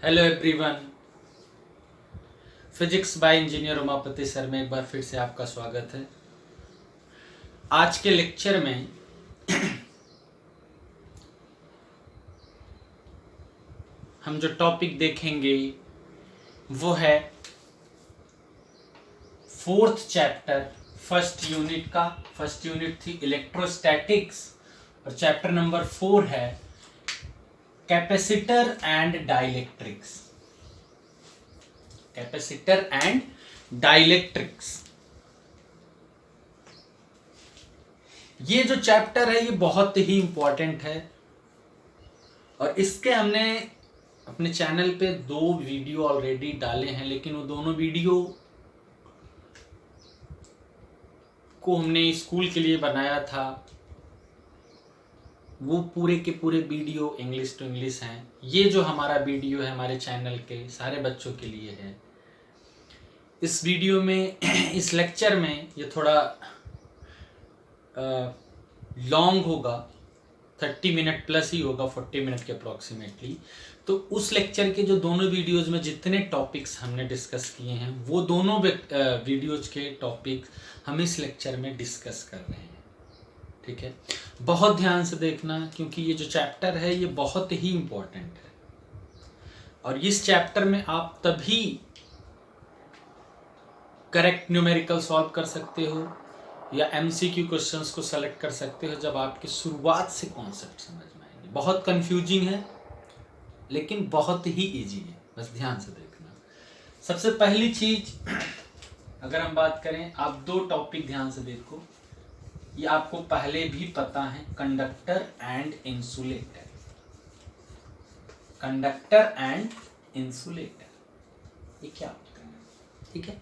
Hello everyone. Physics bye engineer Umapati sir में एक बार फिर से आपका स्वागत है। आज के लेक्चर में हम जो टॉपिक देखेंगे वो है फोर्थ चैप्टर फर्स्ट यूनिट का। फर्स्ट यूनिट थी इलेक्ट्रोस्टैटिक्स और चैप्टर नंबर 4 है capacitor and dielectrics. Capacitor and dielectrics, ये जो चैप्टर है ये बहुत ही इंपॉर्टेंट है और इसके हमने अपने चैनल पे 2 वीडियो ऑलरेडी डाले हैं, लेकिन वो दोनों वीडियो को हमने स्कूल के लिए बनाया था। वो पूरे के पूरे वीडियो इंग्लिश टू इंग्लिश हैं। ये जो हमारा वीडियो है हमारे चैनल के सारे बच्चों के लिए है। इस वीडियो में इस लेक्चर में ये थोड़ा लॉन्ग होगा, 30 मिनट प्लस ही होगा, 40 मिनट के अप्रॉक्सीमेटली। तो उस लेक्चर के जो दोनों वीडियोज में जितने टॉपिक्स हमने डिस्कस किए हैं वो दोनों वीडियोज के टॉपिक्स हम इस लेक्चर में डिस्कस कर रहे हैं। ठीक है, बहुत ध्यान से देखना क्योंकि ये जो चैप्टर है ये बहुत ही इम्पोर्टेंट है और इस चैप्टर में आप तभी करेक्ट न्यूमेरिकल सॉल्व कर सकते हो या एमसीक्यू क्वेश्चंस को सेलेक्ट कर सकते हो जब आपकी शुरुआत से कॉन्सेप्ट समझ में आएंगे। बहुत कंफ्यूजिंग है लेकिन बहुत ही इजी है, बस ध्यान से देखना। सबसे पहली चीज अगर हम बात करें, आप 2 टॉपिक ध्यान से देखो, ये आपको पहले भी पता है, conductor and insulator. Conductor and insulator ये क्या होता है? ठीक है,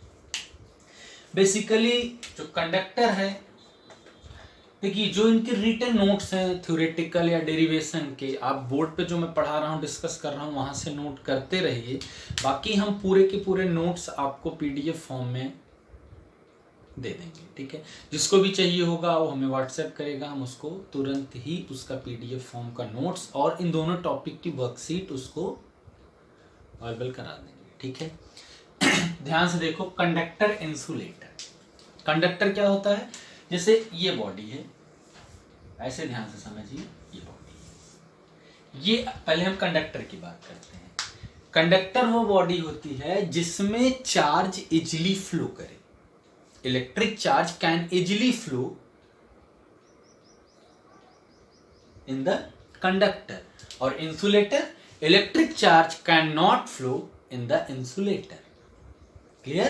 बेसिकली जो कंडक्टर है, देखिए जो इनके रिटन नोट्स हैं थ्योरेटिकल या डेरिवेशन के, आप बोर्ड पे जो मैं पढ़ा रहा हूँ डिस्कस कर रहा हूँ वहां से नोट करते रहिए। बाकी हम पूरे के पूरे नोट्स आपको पीडीएफ फॉर्म में दे देंगे। ठीक है, जिसको भी चाहिए होगा वो हमें व्हाट्सएप करेगा, हम उसको तुरंत ही उसका पीडीएफ फॉर्म का नोट्स और इन दोनों टॉपिक की वर्कशीट उसको अवेलेबल करा देंगे। ठीक है, ध्यान से देखो, कंडक्टर इंसुलेटर। कंडक्टर क्या होता है? जैसे ये बॉडी है, ऐसे ध्यान से समझिए, ये बॉडी है। ये पहले हम कंडक्टर की बात करते हैं। कंडक्टर वो बॉडी होती है जिसमें चार्ज इजिली फ्लो करे। Electric charge can easily flow in the conductor और insulator electric charge can not flow in the insulator. Clear?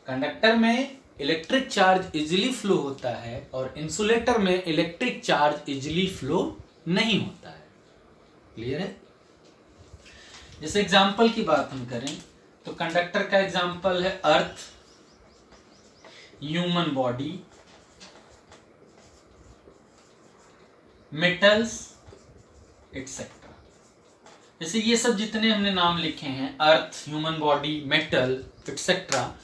Conductor में इलेक्ट्रिक चार्ज इजिली फ्लो होता है और इंसुलेटर में इलेक्ट्रिक चार्ज इजिली फ्लो नहीं होता है। क्लियर है? जैसे एग्जांपल की बात हम करें तो कंडक्टर का एग्जांपल है अर्थ, ह्यूमन बॉडी, मेटल्स एक्सेट्रा। जैसे ये सब जितने हमने नाम लिखे हैं, अर्थ, ह्यूमन बॉडी, मेटल एक्सेट्रा,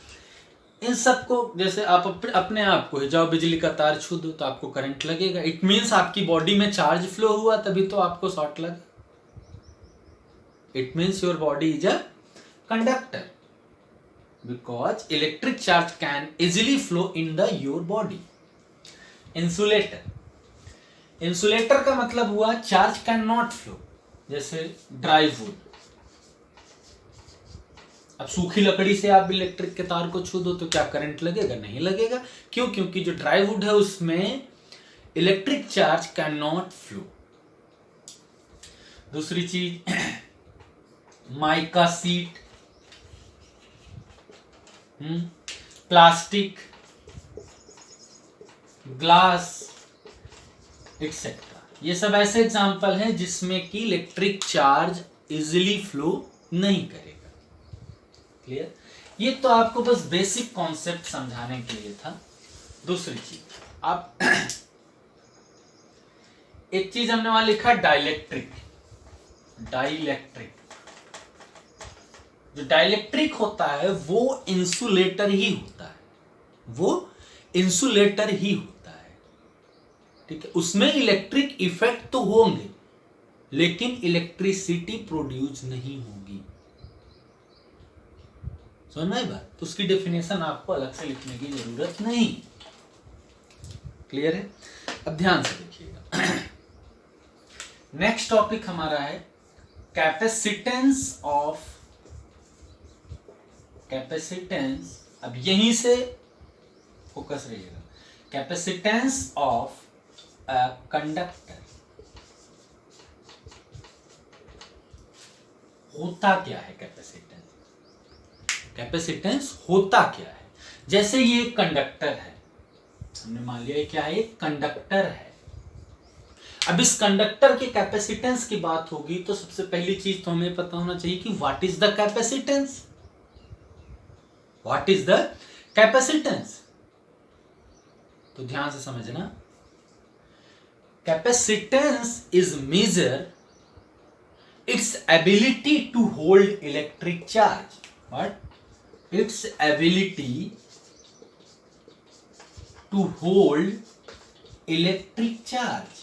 इन सबको जैसे आप अपने आप को जाओ बिजली का तार छू दो तो आपको करंट लगेगा। इट मीन्स आपकी बॉडी में चार्ज फ्लो हुआ तभी तो आपको शॉर्ट लगा। It means your body is a conductor because electric charge can easily flow in the your body. Insulator का मतलब हुआ चार्ज कैन नॉट फ्लो। जैसे ड्राई वुड, अब सूखी लकड़ी से आप इलेक्ट्रिक के तार को छू दो तो क्या करंट लगेगा? नहीं लगेगा। क्यों? क्योंकि जो ड्राई वुड है उसमें electric charge can not flow. दूसरी चीज mica sheet, plastic, glass etcetera, ये सब ऐसे एग्जांपल हैं जिसमें कि इलेक्ट्रिक चार्ज इजीली फ्लो नहीं करेगा। क्लियर? ये तो आपको बस बेसिक कॉन्सेप्ट समझाने के लिए था। दूसरी चीज, आप एक चीज हमने वहां लिखा डाइलेक्ट्रिक। डाइलेक्ट्रिक, जो डाइलेक्ट्रिक होता है वो इंसुलेटर ही होता है, वो इंसुलेटर ही होता है। ठीक है, उसमें इलेक्ट्रिक इफेक्ट तो होंगे लेकिन इलेक्ट्रिसिटी प्रोड्यूस नहीं होगी। समझ में आई बात? तो उसकी डेफिनेशन आपको अलग से लिखने की जरूरत नहीं। क्लियर है? अब ध्यान से देखिएगा। नेक्स्ट टॉपिक हमारा है कैपेसिटेंस ऑफ, कैपेसिटेंस, अब यहीं से फोकस रहिएगा, कैपेसिटेंस ऑफ अ कंडक्टर। होता क्या है कैपेसिटेंस? कैपेसिटेंस होता क्या है? जैसे ये कंडक्टर है, हमने मान लिया क्या है, एक कंडक्टर है। अब इस कंडक्टर के कैपेसिटेंस की बात होगी तो सबसे पहली चीज तो हमें पता होना चाहिए कि what is the capacitance. What is the capacitance? तो ध्यान से समझना, capacitance is measure its ability to hold electric charge. What? Its ability to hold electric charge.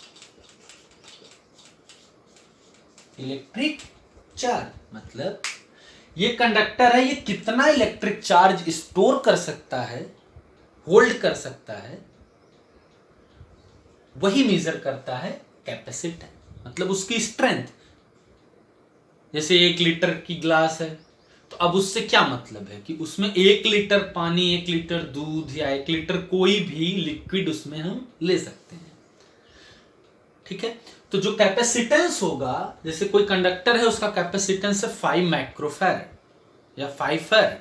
Electric charge मतलब ये कंडक्टर है, ये कितना इलेक्ट्रिक चार्ज स्टोर कर सकता है, होल्ड कर सकता है, वही मेजर करता है कैपेसिटेंस, मतलब उसकी स्ट्रेंथ। जैसे 1 लीटर की ग्लास है, तो अब उससे क्या मतलब है कि उसमें 1 लीटर पानी, 1 लीटर दूध या 1 लीटर कोई भी लिक्विड उसमें हम ले सकते हैं। ठीक है? तो जो कैपेसिटेंस होगा, जैसे कोई कंडक्टर है उसका कैपेसिटेंस है 5 माइक्रोफैराड या 5 फैराड,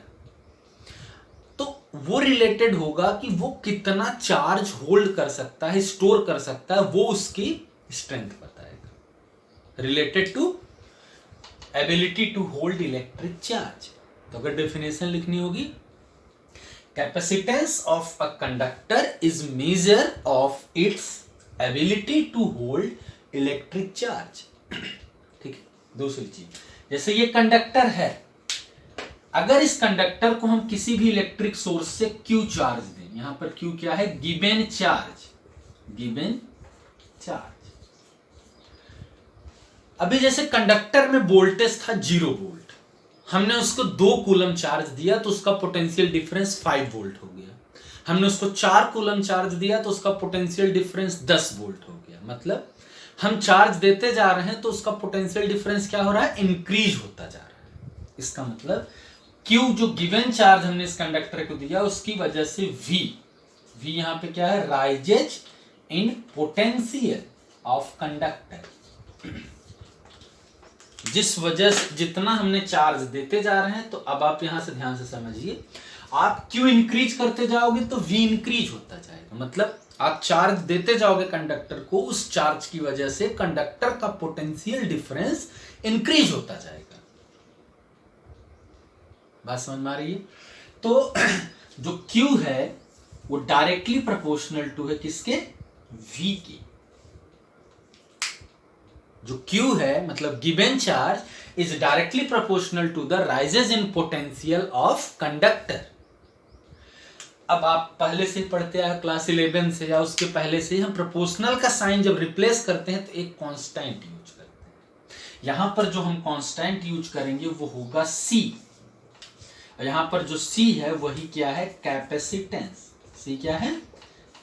तो वो रिलेटेड होगा कि वो कितना चार्ज होल्ड कर सकता है, स्टोर कर सकता है, वो उसकी स्ट्रेंथ बताएगा, related to ability to hold electric charge. तो अगर डेफिनेशन लिखनी होगी, capacitance of a conductor is measure of its ability to hold electric charge. ठीक है? दूसरी चीज, जैसे ये कंडक्टर है, अगर इस कंडक्टर को हम किसी भी इलेक्ट्रिक सोर्स से Q चार्ज दें, यहां पर Q क्या है, गिवन चार्ज, गिवन चार्ज। अभी जैसे कंडक्टर में वोल्टेज था 0 वोल्ट, हमने उसको 2 कूलम चार्ज दिया तो उसका पोटेंशियल डिफरेंस 5 वोल्ट हो गया। हमने उसको 4 कूलम चार्ज दिया तो उसका पोटेंशियल डिफरेंस 10 वोल्ट हो गया। मतलब हम चार्ज देते जा रहे हैं तो उसका पोटेंशियल डिफरेंस क्या हो रहा है, इंक्रीज होता जा रहा है। इसका मतलब Q जो गिवन चार्ज हमने इस कंडक्टर को दिया उसकी वजह से V यहां पे क्या है, rises in potential of conductor. जिस वजह से जितना हमने चार्ज देते जा रहे हैं, तो अब आप यहां से ध्यान से समझिए, आप Q इंक्रीज करते जाओगे तो V इंक्रीज होता जाएगा। मतलब आप चार्ज देते जाओगे कंडक्टर को, उस चार्ज की वजह से कंडक्टर का पोटेंशियल डिफरेंस इंक्रीज होता जाएगा। बात समझ में आ रही है? तो जो Q है वो डायरेक्टली प्रोपोर्शनल टू है किसके, V के। जो Q है मतलब given charge is directly proportional to the rises in potential of conductor. अब आप पहले से पढ़ते आए क्लास 11 से या उसके पहले से, हम प्रोपोर्शनल का साइन जब रिप्लेस करते हैं तो एक कांस्टेंट यूज करते हैं। यहां पर जो हम कांस्टेंट यूज करेंगे वो होगा C। यहां पर जो C है वही क्या है, कैपेसिटेंस। C क्या है,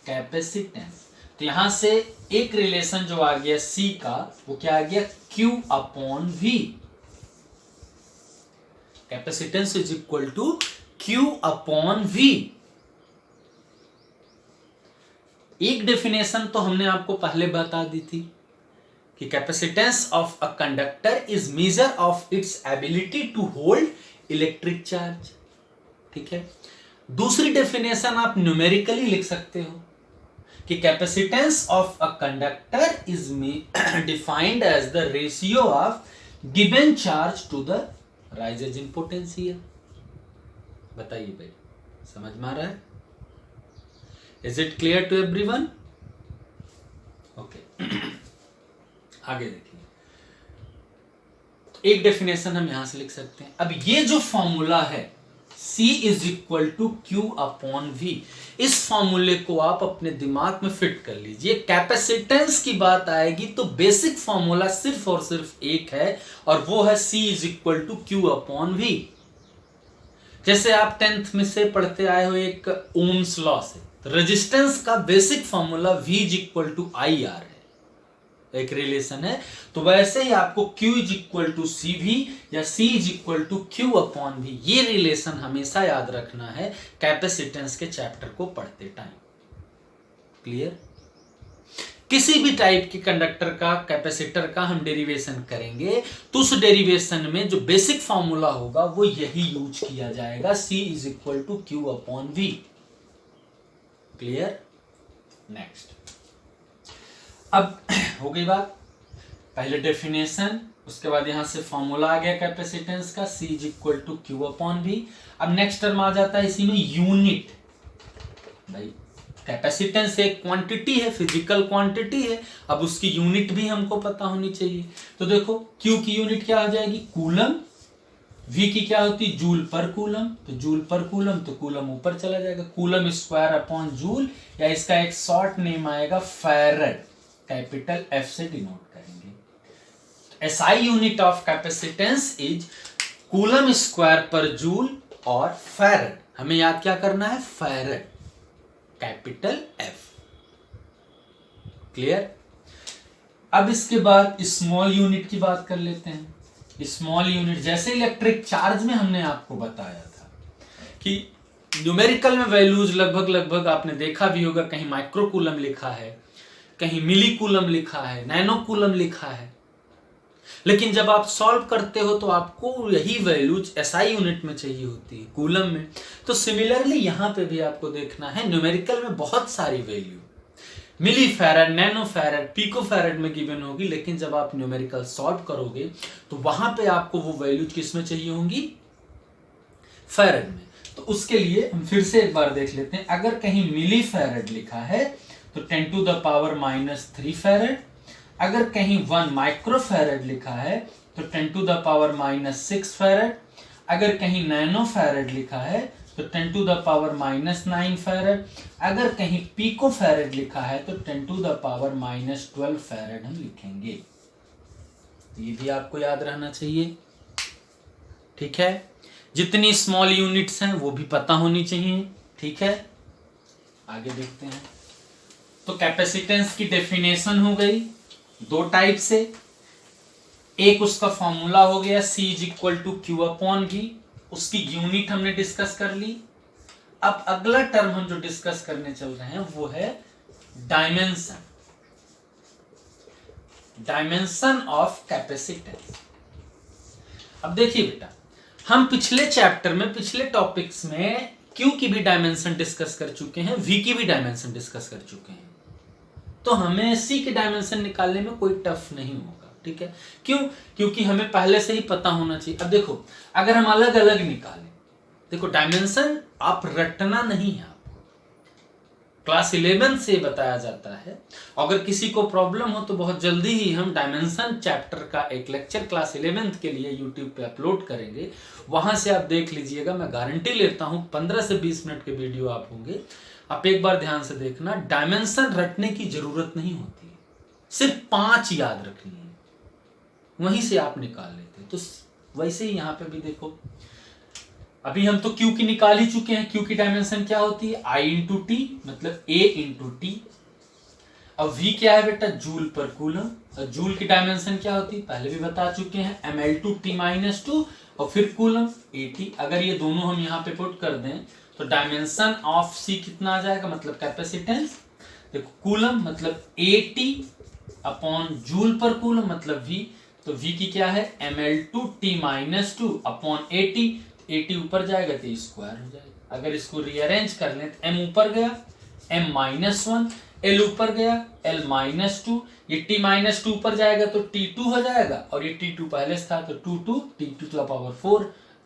कैपेसिटेंस। तो यहां से एक रिलेशन जो आ गया C का, वो क्या आ गया, Q upon V। Capacitance is equal to Q upon V। एक डेफिनेशन तो हमने आपको पहले बता दी थी कि capacitance of a conductor is measure of its ability to hold electric charge. ठीक है? दूसरी डेफिनेशन आप न्यूमेरिकली लिख सकते हो कि capacitance of a conductor is defined as the ratio of given charge to the rises in potential. बताइए भाई, समझ में आ रहा है? Is it clear to everyone? Okay, आगे देखिए। एक डेफिनेशन हम यहां से लिख सकते हैं। अब ये जो फॉर्मूला है C is equal to Q upon V. इस फॉर्मूले को आप अपने दिमाग में फिट कर लीजिए। कैपेसिटेंस की बात आएगी तो बेसिक फॉर्मूला सिर्फ और सिर्फ एक है, और वो है C is equal to Q upon V. जैसे आप 10th में से पढ़ते आए हो एक ओम्स लॉ से, रेजिस्टेंस का basic formula V is equal to I R है, एक रिलेशन है। तो वैसे ही आपको Q is equal to C V या C is equal to Q upon V, ये रिलेशन हमेशा याद रखना है कैपेसिटेंस के चैप्टर को पढ़ते टाइम। क्लियर? किसी भी टाइप के कंडक्टर का, कैपेसिटर का हम डेरिवेशन करेंगे तो उस डेरिवेशन में जो बेसिक फॉर्मूला होगा वो यही यूज किया जाएगा, C is equal to Q upon V. Clear? Next, अब हो गई बात, पहले डेफिनेशन, उसके बाद यहां से फॉर्मूला आ गया कैपेसिटेंस का, C is equal to Q upon V. अब नेक्स्ट टर्म आ जाता है इसी में यूनिट। भाई कैपेसिटेंस एक क्वांटिटी है, फिजिकल क्वांटिटी है, अब उसकी यूनिट भी हमको पता होनी चाहिए। तो देखो Q की यूनिट क्या आ जाएगी, कूलम। V की क्या होती है, जूल पर कूलम, तो जूल पर कूलम, तो कूलम ऊपर चला जाएगा, कूलम स्क्वायर अपॉन जूल, या इसका एक शॉर्ट नेम आएगा फैरड, कैपिटल F से डिनोट करेंगे। SI unit of capacitance is coulomb square पर जूल और फैरड, हमें याद क्या करना है, फैरड, कैपिटल F। क्लियर? अब इसके बाद स्मॉल यूनिट की बात कर लेते हैं। स्मॉल यूनिट, जैसे इलेक्ट्रिक चार्ज में हमने आपको बताया था कि न्यूमेरिकल में वैल्यूज लगभग आपने देखा भी होगा, कहीं माइक्रो कूलम लिखा है, कहीं मिली कूलम लिखा है, नैनो कूलम लिखा है, लेकिन जब आप सॉल्व करते हो तो आपको यही वैल्यूज SI यूनिट में चाहिए होती है, कूलम में। तो सिमिलरली यहां पे भी आपको देखना है, न्यूमेरिकल में बहुत सारी value milli farad, nano farad, pico farad में गिवन होगी, लेकिन जब आप न्यूमेरिकल सॉल्व करोगे तो वहां पे आपको वो वैल्यूज किस में चाहिए होंगी, फैरड में। तो उसके लिए हम फिर से एक बार देख लेते हैं। अगर कहीं मिली फैरड लिखा है तो 10 टू द पावर -3 फैरड, अगर कहीं 1 माइक्रो फैरड लिखा है तो 10 टू द पावर -6 फैरड, अगर कहीं नैनो फैरड लिखा है तो 10 टू द पावर -9 फैरड, अगर कहीं पिको फैरड लिखा है तो 10 टू द पावर -12 फैरड हम लिखेंगे। ये भी आपको याद रहना चाहिए, ठीक है। जितनी स्मॉल यूनिट्स हैं वो भी पता होनी चाहिए, ठीक है। आगे देखते हैं। तो कैपेसिटेंस की डेफिनेशन हो गई दो टाइप से, एक उसका फॉर्मूला हो गया C is equal to Q upon V, उसकी यूनिट हमने डिस्कस कर ली। अब अगला टर्म हम जो डिस्कस करने चल रहे हैं वो है डायमेंशन, डायमेंशन ऑफ कैपेसिटेंस। अब देखिए बेटा, हम पिछले चैप्टर में, पिछले टॉपिक्स में Q की भी डायमेंशन डिस्कस कर चुके हैं, V की भी डायमेंशन डिस्कस कर चुके हैं, तो हमें C की डायमेंशन निकालने में कोई टफ नहीं होगा, ठीक है। क्यों? क्योंकि हमें पहले से ही पता होना चाहिए। अब देखो, अगर हम अलग अलग निकालें, देखो डायमेंशन आप रटना नहीं है, आपको क्लास 11 से बताया जाता है। अगर किसी को प्रॉब्लम हो तो बहुत जल्दी ही हम डायमेंशन चैप्टर का एक लेक्चर क्लास 11 के लिए यूट्यूब पे अपलोड करेंगे, वहां से आप देख लीजिएगा। मैं गारंटी लेता हूं 15 से 20 मिनट के वीडियो आप होंगे। आप एक बार ध्यान से देखना, डायमेंशन रटने की जरूरत नहीं होती है, सिर्फ 5 याद रखनी है, वहीं से आप निकाल लेते हैं। तो वैसे ही यहां पे भी देखो, अभी हम तो Q की निकाल ही चुके हैं। Q की डायमेंशन क्या होती है, I इंटू टी, मतलब A इंटू टी। अब V क्या है बेटा, जूल पर कूलम, और जूल की डायमेंशन क्या होती है पहले भी बता चुके हैं, ml/t-2 और फिर कूलम AT। अगर ये दोनों हम यहाँ पे पुट कर दें तो डायमेंशन ऑफ C कितना आ जाएगा, मतलब कैपेसिटेंस। देखो कूलम मतलब AT अपॉन जूल पर कूलम मतलब V, तो V की क्या है ml/t-2 अपॉन AT। AT ऊपर जाएगा तो स्क्वायर हो जाएगा। अगर इसको रीअरेंज कर लें तो M ऊपर गया M-1, L ऊपर गया L-2, ये T-2 ऊपर जाएगा तो T2 हो जाएगा, और ये T2 पहले से था तो 2 T2 to the power 4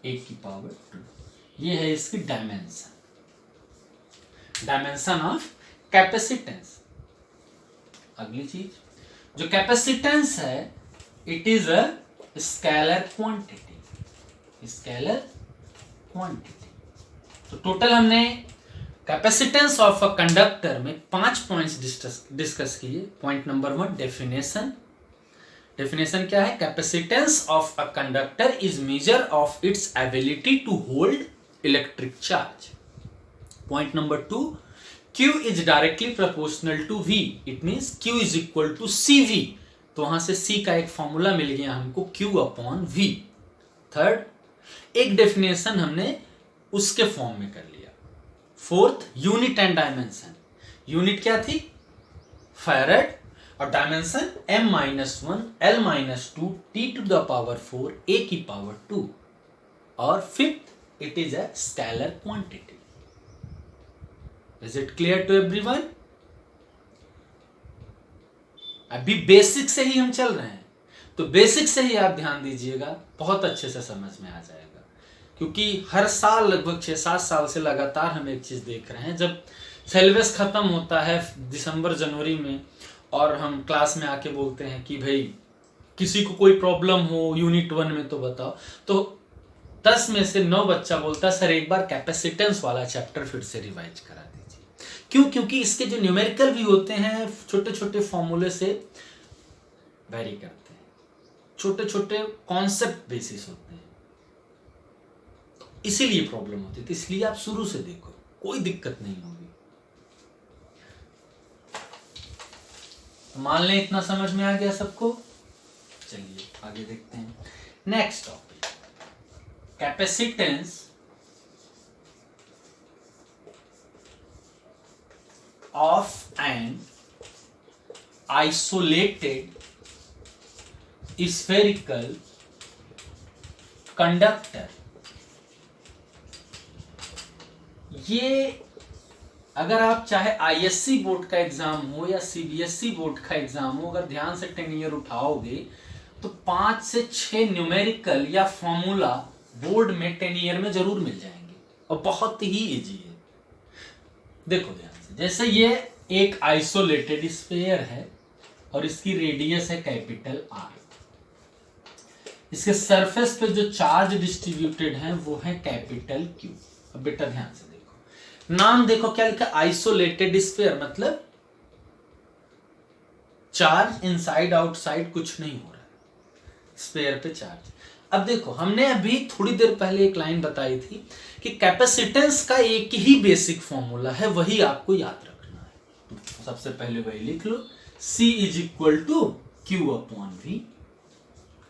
8 की पावर 2। ये है इसकी डायमेंशन, डायमेंशन ऑफ कैपेसिटेंस। अगली चीज, जो कैपेसिटेंस है it is a scalar quantity, scalar quantity. तो टोटल हमने कैपेसिटेंस ऑफ अ कंडक्टर में 5 पॉइंट्स डिस्कस किए। Point number 1 definition. डेफिनेशन क्या है? Capacitance of a conductor is measure of its ability to hold electric charge. Point number 2 Q is directly proportional to V. It means Q is equal to CV. तो वहां से C का एक formula मिल गया हमको Q upon V। Third, एक definition हमने उसके फॉर्म में कर लिया। Fourth, unit and dimension. Unit क्या थी? फैराड, और dimension m-1 l-2 t to the power 4 a की पावर 2। और fifth, it is a scalar quantity. Is it clear to everyone? अभी बेसिक से ही हम चल रहे हैं, तो बेसिक से ही आप ध्यान दीजिएगा, बहुत अच्छे से समझ में आ जाएगा। क्योंकि हर साल लगभग 6-7 साल से लगातार हम एक चीज देख रहे हैं। जब सिलेबस खत्म होता है दिसंबर जनवरी में, और हम क्लास में आके बोलते हैं कि भाई किसी को कोई प्रॉब्लम हो यूनिट 1 में तो बताओ, तो 10 में से 9 बच्चा बोलता है सर एक बार कैपेसिटेंस वाला चैप्टर फिर से रिवाइज करा दीजिए। क्यों? क्योंकि इसके जो न्यूमेरिकल भी होते हैं छोटे छोटे फॉर्मूले से वेरी करते हैं, छोटे छोटे कॉन्सेप्ट बेसिस होते हैं, तो इसीलिए प्रॉब्लम होती है। तो इसलिए आप शुरू से देखो, कोई दिक्कत नहीं होगी। तो मान लें इतना समझ में आ गया सबको। चलिए आगे देखते हैं। Next topic, capacitance of an isolated spherical conductor। ये अगर आप चाहे आईएससी बोर्ड का एग्जाम हो या सीबीएसई बोर्ड का एग्जाम हो, अगर ध्यान से 10 ईयर उठाओगे तो 5 से 6 न्यूमेरिकल या फॉर्मूला बोर्ड में 10 ईयर में जरूर मिल जाएंगे, और बहुत ही इजी है। देखो ध्यान से, जैसे ये एक आइसोलेटेड स्फीयर है और इसकी रेडियस है कैपिटल R। इसके सरफेस पे जो चार्ज डिस्ट्रीब्यूटेड है वो है कैपिटल Q। अब बेटा ध्यान से देखो, नाम देखो क्या लिखा, आइसोलेटेड स्फीयर, मतलब चार्ज इनसाइड आउटसाइड कुछ नहीं हो रहा है, स्फीयर पे चार्ज। अब देखो, हमने अभी थोड़ी देर पहले एक लाइन बताई थी कि कैपेसिटेंस का एक ही बेसिक फॉर्मूला है, वही आपको याद रखना है। तो सबसे पहले वही लिख लो, C is equal to Q upon V।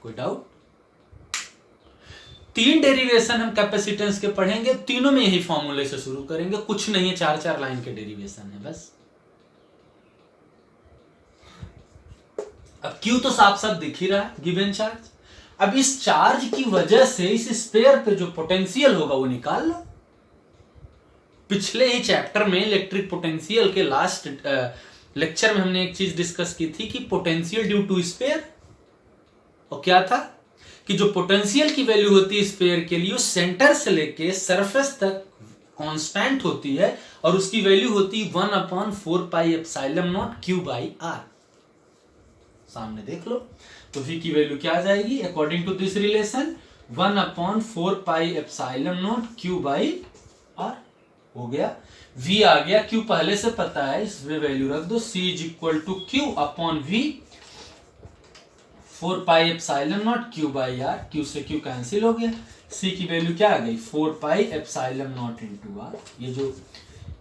कोई डाउट? 3 डेरिवेशन हम कैपेसिटेंस के पढ़ेंगे, तीनों में यही फॉर्मूले से शुरू करेंगे, कुछ नहीं है, 4-4 लाइन के डेरिवेशन है बस। अब Q तो साफ साफ दिख ही रहा है, गिवन चार्ज। अब इस चार्ज की वजह से इस स्फीयर पे जो पोटेंशियल होगा वो निकाल लो। पिछले ही चैप्टर में इलेक्ट्रिक पोटेंशियल के लास्ट लेक्चर में हमने एक चीज डिस्कस की थी कि पोटेंशियल ड्यू टू स्फीयर, और क्या था कि जो पोटेंशियल की वैल्यू होती है स्फीयर के लिए, सेंटर से लेके सरफेस तक कांस्टेंट होती है, और उसकी वैल्यू होती है 1/4πε0 Q/R। सामने देख लो, तो V की वैल्यू क्या आ जाएगी according to this relation, 1/4πε0 Q/R हो गया। V आ गया, Q पहले से पता है, इसमें वैल्यू रख दो, C is equal to Q upon V, 4πε0 Q/R। Q से Q कैंसिल हो गया, C की वैल्यू क्या आ गई 4πε0 इंटू R। ये जो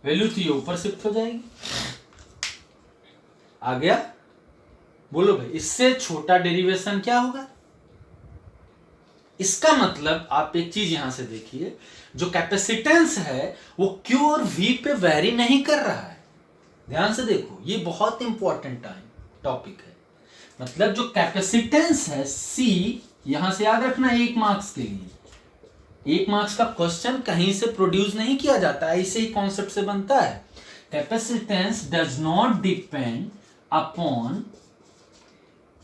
वैल्यू थी ऊपर शिफ्ट हो जाएगी। आ गया? बोलो भाई, इससे छोटा डेरिवेशन क्या होगा? इसका मतलब आप एक चीज यहां से देखिए, जो कैपेसिटेंस है वो Q और V पे वेरी नहीं कर रहा है। ध्यान से देखो, ये बहुत इंपॉर्टेंट टॉपिक है। मतलब जो कैपेसिटेंस है C, यहां से याद रखना 1 मार्क्स के लिए, 1 मार्क्स का क्वेश्चन कहीं से प्रोड्यूस नहीं किया जाता, ऐसे ही कॉन्सेप्ट से बनता है। Capacitance does not depend upon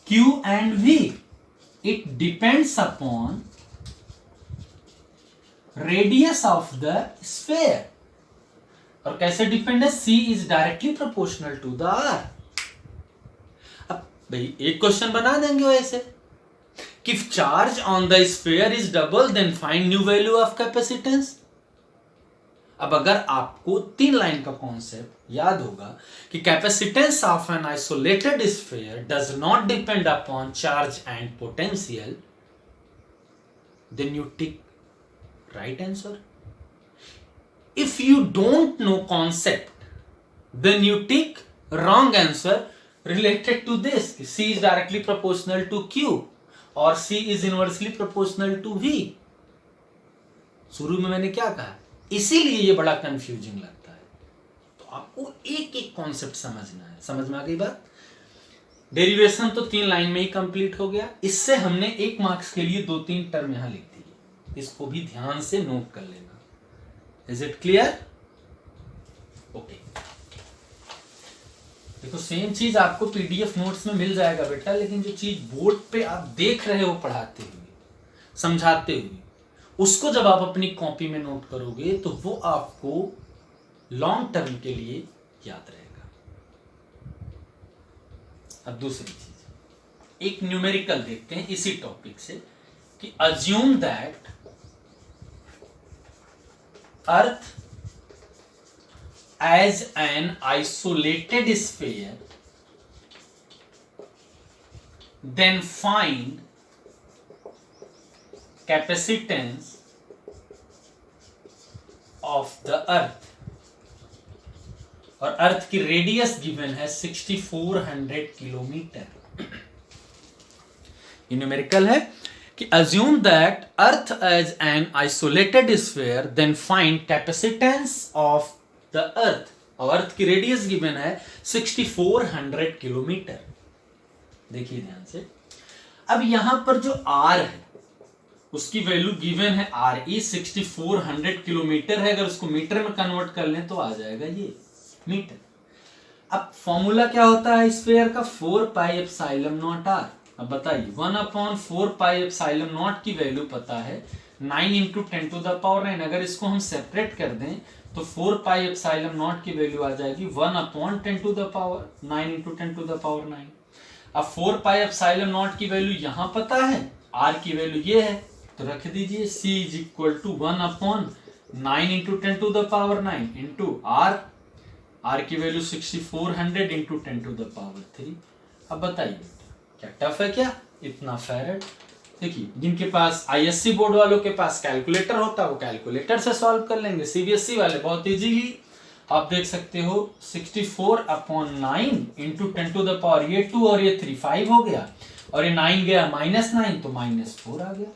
Q and V, it depends upon radius of the sphere। और कैसे डिपेंड है? C is directly proportional to the R। अब भाई एक क्वेश्चन बना देंगे वैसे कि if charge on the sphere is double then find new value of capacitance। अब अगर आपको 3 लाइन का कॉन्सेप्ट याद होगा कि capacitance of an isolated sphere does not depend upon charge and potential, then you tick right answer. If you don't know concept, then you tick wrong answer related to this. C is directly proportional to Q और C is inversely proportional to V. शुरू में मैंने क्या कहा, इसीलिए ये बड़ा confusing लगता है. तो आपको एक एक कॉन्सेप्ट समझना है. समझ में आ गई बात. डेरिवेशन तो 3 लाइन में ही कंप्लीट हो गया. इससे हमने 1 मार्क्स के लिए 2-3 टर्म यहां लिख दी. इसको भी ध्यान से नोट कर लेना. Is it clear? ओके. देखो सेम चीज आपको पीडीएफ नोट्स में मिल जाएगा बेटा, लेकिन जो चीज बोर्ड पे आप देख रहे हो पढ़ाते हुए, समझाते हुए, उसको जब आप अपनी कॉपी में नोट करोगे तो वो आपको लॉन्ग टर्म के लिए याद रहेगा. अब दूसरी चीज, एक न्यूमेरिकल देखते हैं इसी टॉपिक से कि assume that earth as an isolated sphere, then find capacitance of the earth. और अर्थ की रेडियस गिवन है 6400 किलोमीटर. ये न्यूमेरिकल है कि assume that earth as an isolated sphere, then find capacitance of the earth. और अर्थ की रेडियस गिवन है 6400 kilometre. देखिए ध्यान से. अब यहां पर जो आर है उसकी वैल्यू गिवन है आर ई 6400 किलोमीटर है. अगर उसको मीटर में कन्वर्ट कर लें तो आ जाएगा ये मीटर. अब फॉर्मूला क्या होता है स्फीयर का? 4 पाई एप्सिलॉन नॉट आर. अब बताइए 1/4 पाई एप्सिलॉन नॉट की वैल्यू पता है 9 × 10⁻⁹. अगर इसको हम सेपरेट कर दें तो 4 पाई एप्सिलॉन नॉट की वैल्यू आ जाएगी 1/10⁹ 9 × 10⁹. अब 4 पाई एप्सिलॉन नॉट की वैल्यू यहां पता है, आर की वैल्यू ये है, तो रख दीजिए C is equal to 1/9 × 10⁹ into R की वैल्यू 6400 × 10⁻3. अब बताइए क्या टफ है क्या? इतना फैरड. देखिए जिनके पास आईएससी बोर्ड वालों के पास कैलकुलेटर होता है वो कैलकुलेटर से सॉल्व कर लेंगे. सीबीएसई वाले बहुत इजीली आप देख सकते हो 64/9 × 10⁻, ये 2 और ये 3 5 हो गया, और ये 9 गया -9 तो -4 आ गया.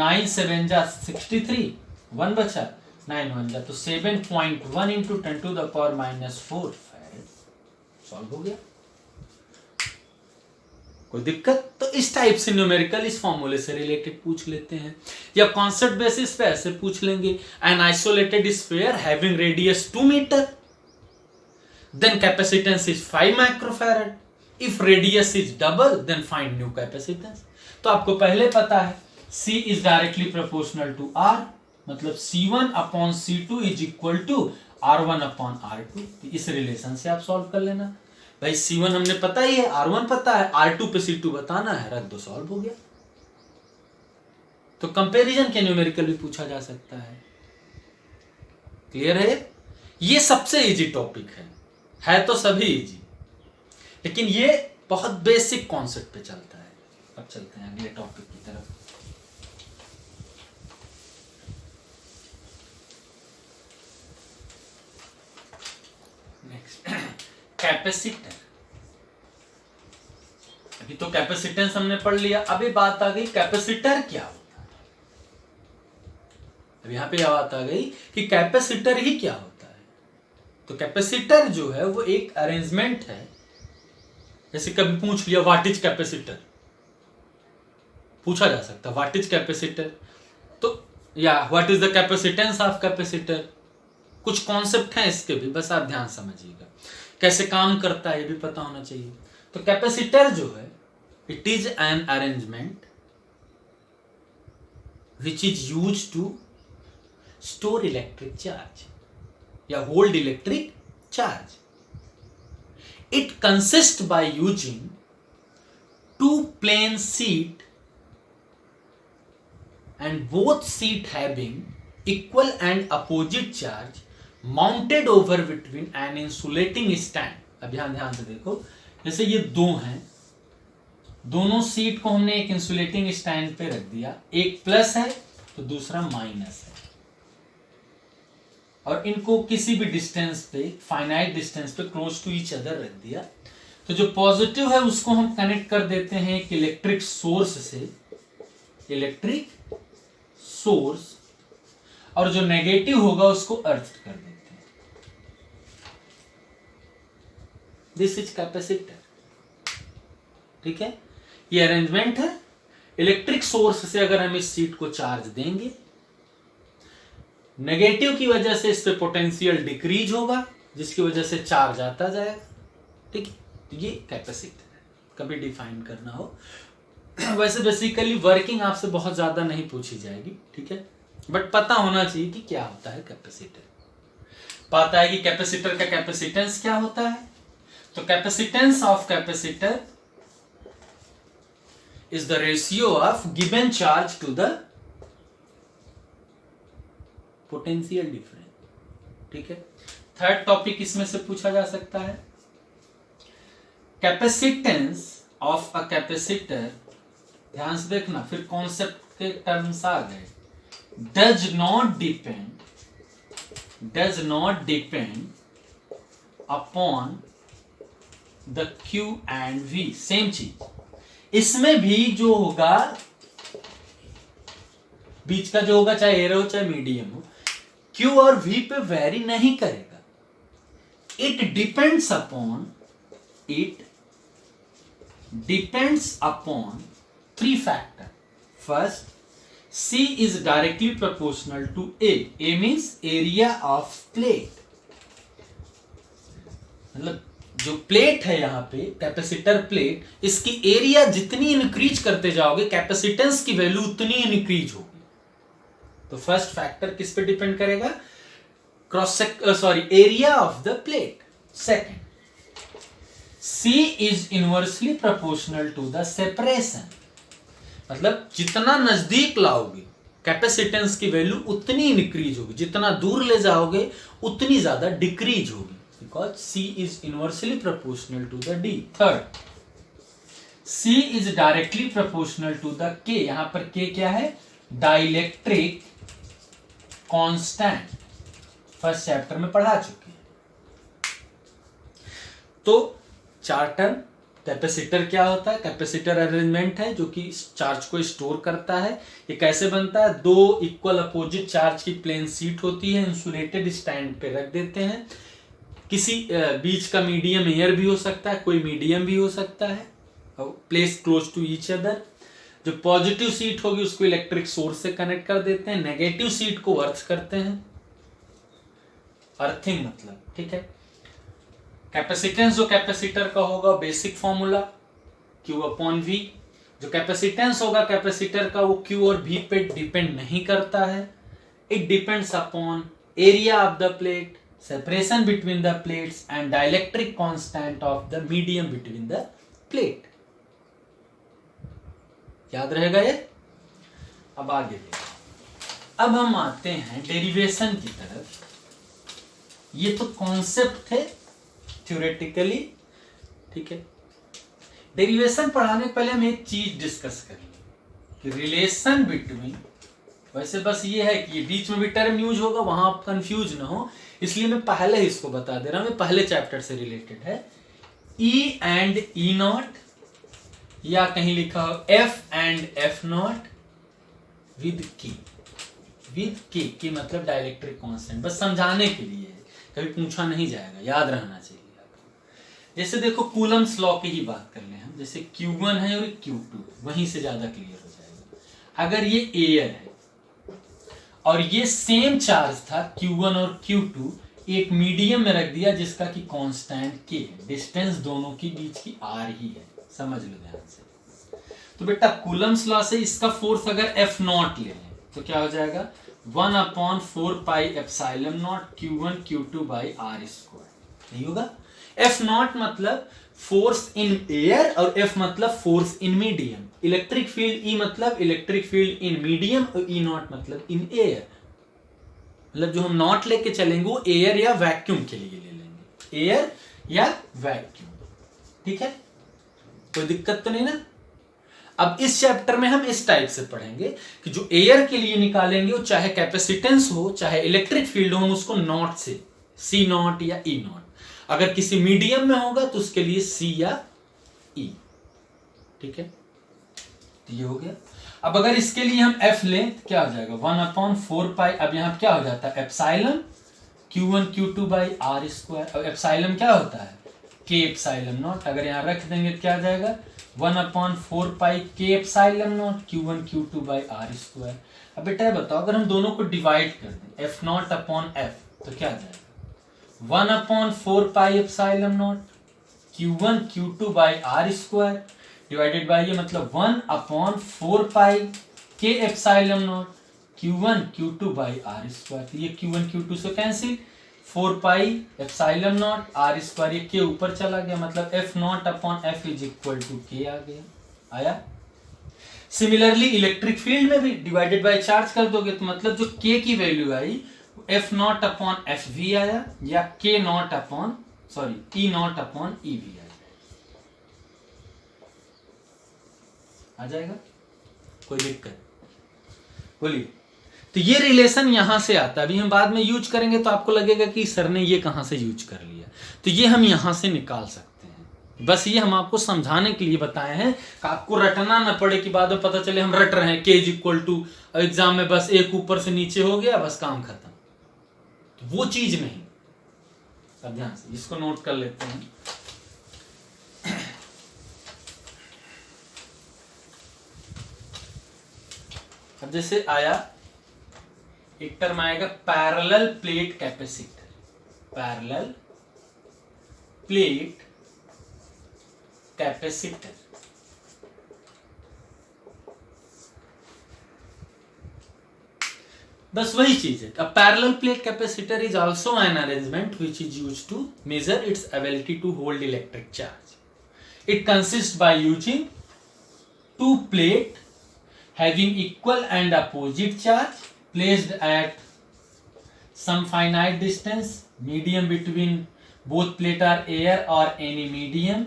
9 7 जा 63, 1 बचा, 9 1 जा तो 7.1 × 10⁻⁻4 सॉल्व हो गया. कोई दिक्कत? तो इस टाइप से न्यूमेरिकल इस फॉर्मूले से रिलेटेड पूछ लेते हैं, या कॉन्सेप्ट बेसिस पे ऐसे पूछ लेंगे. An isolated sphere having radius 2 metre, then capacitance is 5 microfarad. If radius is double then find new capacitance. तो आपको पहले पता है C is directly proportional to R, मतलब C1/C2 is equal to R1/R2. इस रिलेशन से आप सॉल्व कर लेना. भाई C1 हमने पता ही है, R1 पता है, R2 पे C2 बताना है, रख दो, सॉल्व हो गया. तो कंपैरिजन के न्यूमेरिकल भी पूछा जा सकता है. क्लियर है? ये सबसे इजी टॉपिक है तो सभी इजी, लेकिन ये बहुत बेसिक कॉन्सेप्ट पे चलता है. अब चलते हैं अगले टॉपिक की तरफ. Next capacitor. अभी तो कैपेसिटेंस हमने पढ़ लिया. अभी बात आ गई कैपेसिटर क्या होता है. अब यहां पे बात आ गई कि कैपेसिटर ही क्या होता है. तो कैपेसिटर जो है वो एक अरेंजमेंट है. जैसे कभी पूछ लिया व्हाट इज कैपेसिटर, पूछा जा सकता है व्हाट इज कैपेसिटर, तो या what is the capacitance of capacitor. कुछ कॉन्सेप्ट हैं इसके भी, बस आप ध्यान समझिएगा. कैसे काम करता है ये भी पता होना चाहिए. तो कैपेसिटर जो है it is an arrangement which is used to store electric charge या hold electric charge. It consist by using 2 plane sheet and both sheet having equal and opposite charge mounted over between an insulating stand. अब यहां ध्यान से देखो, जैसे ये दो हैं, दोनों सीट को हमने एक इंसुलेटिंग स्टैंड पे रख दिया, एक प्लस है तो दूसरा माइनस है, और इनको किसी भी डिस्टेंस पे, फाइनाइट डिस्टेंस पे क्लोज टू ईच अदर रख दिया। तो जो पॉजिटिव है उसको हम कनेक्ट कर देते हैं एक इलेक्ट्रिक सोर्स से, इलेक्ट्रिक सोर्स, और जो नेगेटिव होगा उसको अर्थ कर देते हैं। This is capacitor. ठीक है, ये अरेंजमेंट है। इलेक्ट्रिक सोर्स से अगर हम इस सीट को चार्ज देंगे, नेगेटिव की वजह से इस पे पोटेंशियल डिक्रीज होगा, जिसकी वजह से चार्ज आता जाएगा। ठीक है, तो ये कैपेसिटर है, कभी डिफाइन करना हो। वैसे बेसिकली वर्किंग आपसे बहुत ज्यादा नहीं पूछी जाएगी, ठीक है, बट पता होना चाहिए कि क्या होता है कैपेसिटर। पता है कि कैपेसिटर का कैपेसिटेंस क्या होता है। तो capacitance of capacitor is the ratio of given charge to the potential difference। ठीक है, थर्ड टॉपिक इसमें से पूछा जा सकता है, कैपेसिटेंस ऑफ अ कैपेसिटर। ध्यान से देखना, फिर कॉन्सेप्ट के टर्म्स आ गए। Does not depend upon the Q and V। Same चीज इसमें भी जो होगा, बीच का जो होगा, चाहे एयर हो चाहे मीडियम हो, Q और V पे वेरी नहीं करेगा। It depends upon three factor. First, C is directly proportional to A। A means area of plate। मतलब जो प्लेट है यहां पे, कैपेसिटर प्लेट, इसकी एरिया जितनी इंक्रीज करते जाओगे, कैपेसिटेंस की वैल्यू उतनी इंक्रीज होगी। तो फर्स्ट फैक्टर किस पे डिपेंड करेगा? Area of the plate. Second, C is inversely proportional to the separation। मतलब जितना नजदीक लाओगे कैपेसिटेंस की वैल्यू उतनी इंक्रीज होगी, जितना दूर ले जाओगे उतनी ज्यादा डिक्रीज होगी, because C is inversely proportional to the D। Third, C is directly proportional to the K। यहां पर K क्या है? डाइलेक्ट्रिक कांस्टेंट, फर्स्ट चैप्टर में पढ़ा चुके हैं। तो चार टर्म, कैपेसिटर क्या होता है? कैपेसिटर अरेंजमेंट है जो कि चार्ज को स्टोर करता है। ये कैसे बनता है? दो इक्वल अपोजिट चार्ज की प्लेन शीट होती है, इंसुलेटेड स्टैंड पे रख देते हैं। किसी बीच का मीडियम एयर भी हो सकता है, कोई मीडियम भी हो सकता है, place close to each other. जो पॉजिटिव सीट होगी उसको इलेक्ट्रिक सोर्स से कनेक्ट कर देते हैं, नेगेटिव सीट को अर्थ करते हैं, अर्थिंग मतलब। ठीक है, कैपेसिटेंस जो कैपेसिटर का होगा basic formula Q upon V। जो कैपेसिटेंस होगा कैपेसिटर का वो Q और V पे डिपेंड नहीं करता है। It depends upon area of the plate, separation between the plates and dielectric constant of the medium between the plate। याद रहेगा ये? अब आगे देखो, अब हम आते हैं डेरिवेशन की तरफ। ये तो कॉन्सेप्ट थे थ्योरेटिकली, ठीक है। डेरिवेशन पढ़ाने के पहले हम एक चीज डिस्कस करेंगे कि रिलेशन बिटवीन, वैसे बस ये है कि ये बीच में भी टर्म यूज होगा, वहां आप कंफ्यूज ना हो, इसलिए मैं पहले ही इसको बता दे रहा हूं, मैं पहले चैप्टर से रिलेटेड है। E एंड E नॉट, या कहीं लिखा हो F and F not with K मतलब डाइलेक्ट्रिक कांस्टेंट, बस समझाने के लिए है, कभी पूछा नहीं जाएगा, याद रहना चाहिए आपको। जैसे देखो कूलम्स लॉ की ही बात कर ले हम, जैसे Q1 है और Q2, वहीं से ज्यादा क्लियर हो जाएगा। अगर ये एयर है और ये सेम चार्ज था Q1 और Q2, एक मीडियम में रख दिया जिसका कि कांस्टेंट K है, डिस्टेंस दोनों के बीच की R ही है, समझ लो ध्यान से। तो बेटा कूलम्स लॉ से इसका फोर्स अगर F नॉट ले लें तो क्या हो जाएगा? 1/4 pi epsilon naught Q1 Q2 by R square. नहीं होगा? F नॉट मतलब फोर्स इन एयर और F मतलब force in medium. Electric field E मतलब इलेक्ट्रिक फील्ड इन मीडियम और E नॉट मतलब इन एयर। मतलब जो हम नॉट लेके चलेंगे वो एयर या वैक्यूम के लिए ले लेंगे, एयर या वैक्यूम। ठीक है, कोई दिक्कत तो नहीं ना। अब इस चैप्टर में हम इस टाइप से पढ़ेंगे कि जो एयर के लिए निकालेंगे वो चाहे कैपेसिटेंस हो चाहे इलेक्ट्रिक फील्ड हो, हम उसको नॉट से, सी नॉट या ई नॉट, अगर किसी मीडियम में होगा तो उसके लिए सी या ई। ठीक है, तो ये हो गया। अब अगर इसके लिए हम एफ लें तो क्या हो जाएगा, 1/4 पाई। अब यहां क्या हो जाता है, epsilon Q1 Q2 by R square. अब एप्सिलॉन क्या होता है, के एप्सिलॉन नॉट। अगर यहां रख देंगे तो क्या आ जाएगा, 1/4 pi K epsilon naught Q1 Q2 by R square. अब बेटा ये बताओ, अगर हम दोनों को डिवाइड कर दें एफ नॉट अपॉन एफ तो क्या आ जाएगा, 1/4 pi epsilon naught Q1 Q2 by R square divided by ये मतलब 1/4 pi K epsilon naught Q1 Q2 by R square. तो ये Q1 Q2 से cancel, 4 pi epsilon naught R square, ये के ऊपर चला गया, मतलब F naught upon F is equal to K आ गया, आया। सिमिलरली इलेक्ट्रिक फील्ड में भी डिवाइडेड बाय चार्ज कर दोगे तो मतलब जो के की वैल्यू आई F naught upon F V आया, या K naught upon E naught upon E V आया, आ जाएगा, कोई दिक्कत बोलिए। तो ये रिलेशन यहां से आता है, अभी हम बाद में यूज करेंगे तो आपको लगेगा कि सर ने ये कहां से यूज कर लिया, तो ये हम यहां से निकाल सकते हैं। बस ये हम आपको समझाने के लिए बताए हैं कि आपको रटना ना पड़े कि बाद में पता चले हम रट रहे हैं के इज इक्वल टू, एग्जाम में बस एक ऊपर से नीचे हो गया बस काम खत्म, तो वो चीज नहीं। अब ध्यान से इसको नोट कर लेते हैं। अब जैसे आया एक टर्म आएगा parallel plate capacitor, parallel plate capacitor. बस वही चीज है। अब parallel plate capacitor is also an arrangement which is used to measure its ability to hold electric charge. It consist by using two plate having equal and opposite charge placed at some finite distance, medium between both plate are air or any medium।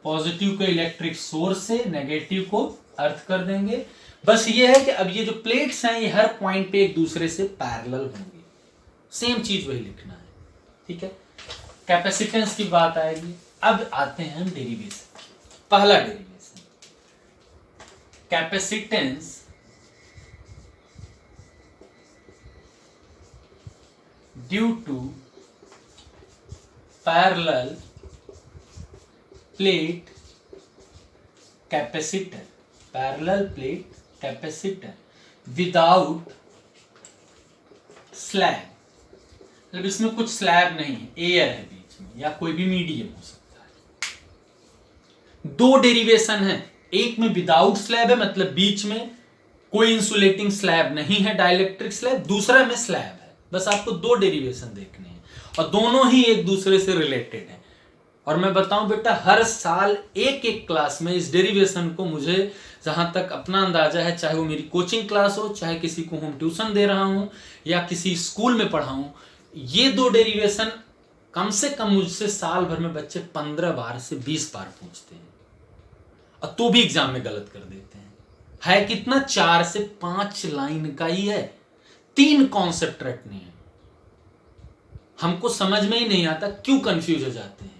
Positive को electric source से, negative को अर्थ कर देंगे। बस ये है कि अब ये जो प्लेट्स हैं ये हर पॉइंट पे एक दूसरे से पैरेलल होंगे, सेम चीज वही लिखना है। ठीक है, कैपेसिटेंस की बात आएगी। अब आते हैं हम डेरिवेशन। पहला derivation, capacitance due to parallel plate capacitor, parallel plate capacitor without slab. मतलब इसमें कुछ स्लैब नहीं है, एयर है बीच में या कोई भी मीडियम हो सकता है। दो डेरिवेशन है, एक में विदाउट स्लैब है मतलब बीच में कोई इंसुलेटिंग स्लैब नहीं है, डाइलेक्ट्रिक स्लैब, दूसरा में स्लैब है। बस आपको दो डेरिवेशन देखने हैं और दोनों ही एक दूसरे से रिलेटेड हैं। और मैं बताऊं बेटा, हर साल एक एक क्लास में इस डेरिवेशन को, मुझे जहां तक अपना अंदाजा है, चाहे वो मेरी कोचिंग क्लास हो, चाहे किसी को होम ट्यूशन दे रहा हूं या किसी स्कूल में पढ़ाऊं, ये दो डेरिवेशन कम से कम मुझसे साल भर में बच्चे 15 बार से 20 बार पूछते हैं और तो भी एग्जाम में गलत कर देते हैं। है कितना, 4 से 5 लाइन का ही है, 3 कॉन्सेप्ट रटने हैं। हमको समझ में ही नहीं आता, क्यों कंफ्यूज हो जाते हैं।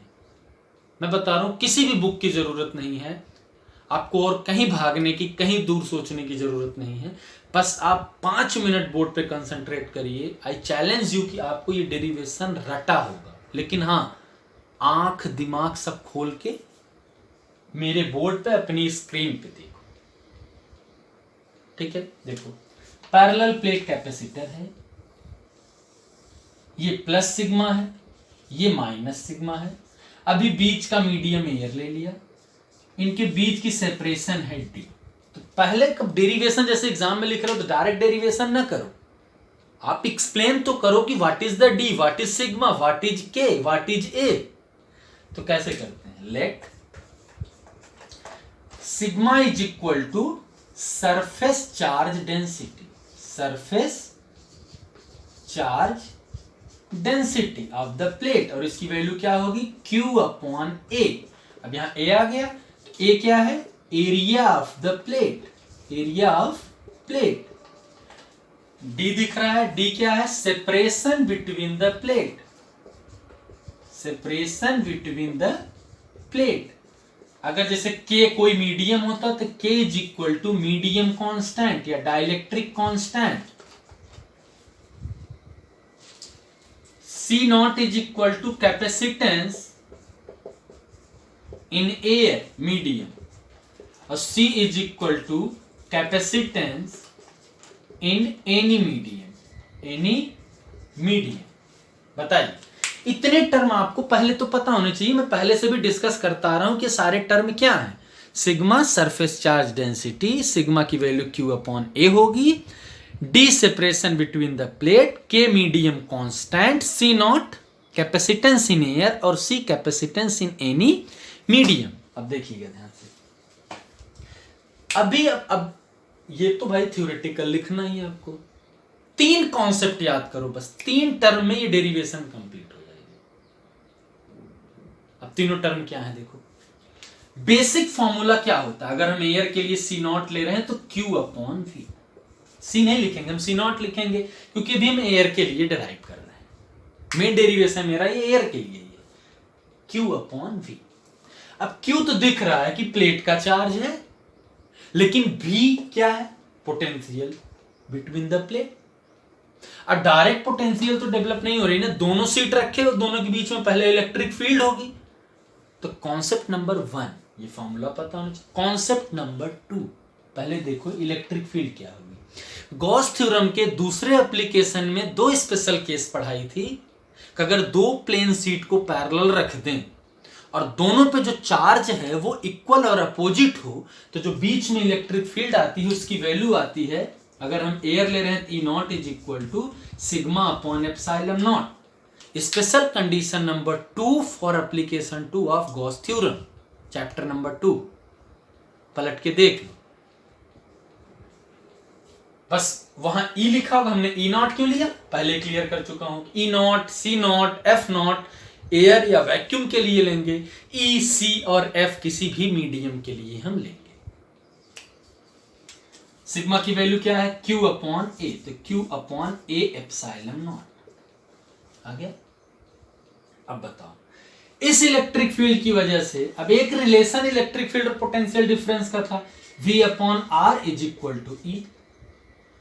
मैं बता रहा हूं, किसी भी बुक की जरूरत नहीं है आपको, और कहीं भागने की, कहीं दूर सोचने की जरूरत नहीं है। बस आप 5 मिनट बोर्ड पे कंसंट्रेट करिए। आई चैलेंज यू कि आपको ये डेरिवेशन रटा होगा, लेकिन हाँ, आंख दिमाग सब खोल के मेरे बोर्ड पे, अपनी स्क्रीन पे देखो। ठीक है, देखो पैरेलल प्लेट कैपेसिटर है, ये प्लस सिग्मा है, ये माइनस सिग्मा है। अभी बीच का मीडियम एयर ले लिया, इनके बीच की सेपरेशन है डी। तो पहले कब डेरिवेशन जैसे एग्जाम में लिख रहे हो तो डायरेक्ट डेरिवेशन ना करो, आप एक्सप्लेन तो करो कि what is the D, what is sigma, what is K, what is A. तो कैसे करते हैं, let sigma is equal to surface charge density, surface charge density of the plate, और इसकी वैल्यू क्या होगी Q अपॉन A। अब यहां A आ गया, A क्या है, area of the plate, area of plate. D दिख रहा है, D क्या है, separation between the plate, separation between the plate. अगर जैसे K कोई मीडियम होता तो K is equal to medium constant या dielectric constant, C not is equal to capacitance in air medium, और C is equal to capacitance in any medium, any medium. बताइए, इतने term आपको पहले तो पता होने चाहिए, मैं पहले से भी डिस्कस करता आ रहा हूं कि सारे टर्म क्या हैं। Sigma surface charge density, sigma की वैल्यू Q अपॉन A होगी, D separation between the plate, K medium constant, C not capacitance in air और C capacitance in any medium. अब देखिएगा ध्यान से, अभी अब ये तो भाई थ्योरेटिकल लिखना ही है आपको, 3 कॉन्सेप्ट याद करो बस, 3 टर्म में ये डेरिवेशन कंप्लीट हो जाएगी। अब तीनों टर्म क्या है देखो, बेसिक फॉर्मूला क्या होता है, अगर हम एयर के लिए C नॉट ले रहे हैं तो Q अपॉन V, C नहीं लिखेंगे हम, C नॉट लिखेंगे क्योंकि अभी हम एयर के लिए डिराइव कर रहे हैं, मेन डेरिवेशन मेरा ये एयर के लिए है, Q अपॉन V। अब Q तो दिख रहा है कि प्लेट का चार्ज है, लेकिन V क्या है, पोटेंशियल बिटवीन द प्लेट। अब डायरेक्ट पोटेंशियल तो डेवलप नहीं हो रही ना, दोनों सीट रखे और दोनों के बीच में पहले इलेक्ट्रिक फील्ड होगी। तो कॉन्सेप्ट नंबर 1 ये फॉर्मूला पता होना चाहिए। कॉन्सेप्ट नंबर 2 पहले देखो इलेक्ट्रिक फील्ड क्या होगी। गॉस थ्योरम के दूसरे एप्लीकेशन में 2 स्पेशल केस पढ़ाई थी कि अगर 2 प्लेन सीट को पैरेलल रख दें और दोनों पे जो चार्ज है वो इक्वल और अपोजिट हो, तो जो बीच में इलेक्ट्रिक फील्ड आती है उसकी वैल्यू आती है, अगर हम एयर ले रहे हैं E not is equal to sigma upon epsilon not. Special condition number 2 for application 2 of Gauss theorem, chapter number 2, पलट के देख लो। बस वहां E लिखा होगा, हमने E नॉट क्यों लिया पहले क्लियर कर चुका हूं। E not, C not, F not air या वैक्यूम के लिए लेंगे, E, C और F किसी भी मीडियम के लिए हम लेंगे। सिग्मा की वैल्यू क्या है, Q अपॉन A, तो Q upon A epsilon naught आ गया। अब बताओ, इस इलेक्ट्रिक फील्ड की वजह से अब एक रिलेशन इलेक्ट्रिक फील्ड और पोटेंशियल डिफरेंस का था, V upon R is equal to E।